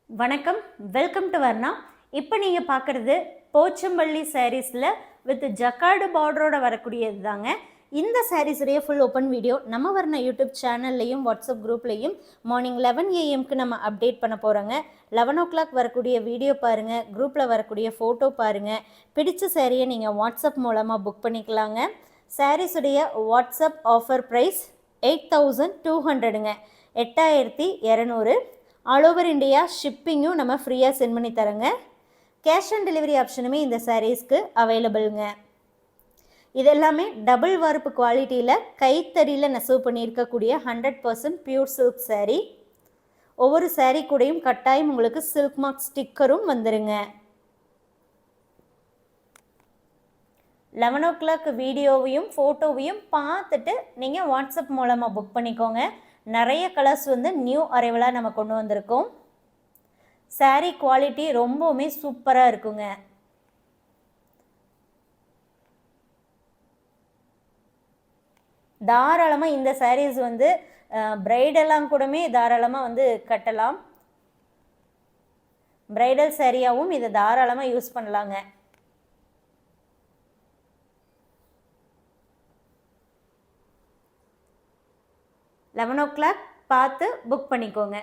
வணக்கம், welcome to Varna. இப்போ நீங்கள் பார்க்குறது போச்சம்பள்ளி சாரீஸில் வித் ஜக்கார்டு பார்டரோட வரக்கூடியது தாங்க. இந்த சாரீஸுடைய ஃபுல் ஓப்பன் வீடியோ நம்ம வர்ணா யூடியூப் சேனல்லையும் வாட்ஸ்அப் குரூப்லேயும் மார்னிங் 11 AM நம்ம அப்டேட் பண்ண போகிறோங்க. 11 o'clock வரக்கூடிய வீடியோ பாருங்கள், குரூப்பில் வரக்கூடிய ஃபோட்டோ பாருங்கள். பிடிச்ச சாரியை நீங்கள் வாட்ஸ்அப் மூலமாக புக் பண்ணிக்கலாங்க. சாரீஸுடைய வாட்ஸ்அப் ஆஃபர் ப்ரைஸ் 8200ங்க, 8200. ஆல் ஓவர் இந்தியா ஷிப்பிங்கும் நம்ம ஃப்ரீயாக சென்ட் பண்ணி தரோங்க. கேஷ் ஆன் டெலிவரி ஆப்ஷனுமே இந்த சாரீஸ்க்கு அவைலபிளுங்க. இது எல்லாமே டபுள் வார்ப்பு குவாலிட்டியில் கைத்தறியில் நெசவு பண்ணியிருக்கக்கூடிய 100% பியூர் சில்க் சாரீ. ஒவ்வொரு சாரீ கூடையும் கட்டாயம் உங்களுக்கு சில்க் மார்க் ஸ்டிக்கரும் வந்துருங்க. 11 o'clock வீடியோவையும் ஃபோட்டோவையும் பார்த்துட்டு நீங்கள் வாட்ஸ்அப் மூலமாக புக் பண்ணிக்கோங்க. நிறைய கலர்ஸ் நியூ அரைவலாக நம்ம கொண்டு வந்திருக்கோம். சாரீ குவாலிட்டி ரொம்பவுமே சூப்பராக இருக்குங்க. தாராளமாக இந்த சாரீஸ் பிரைடெல்லாம் கூடமே தாராளமாக கட்டலாம். பிரைடல் சாரியாகவும் இதை தாராளமாக யூஸ் பண்ணலாங்க. லெவன் ஓ கிளாக் பார்த்து புக் பண்ணிக்கோங்க.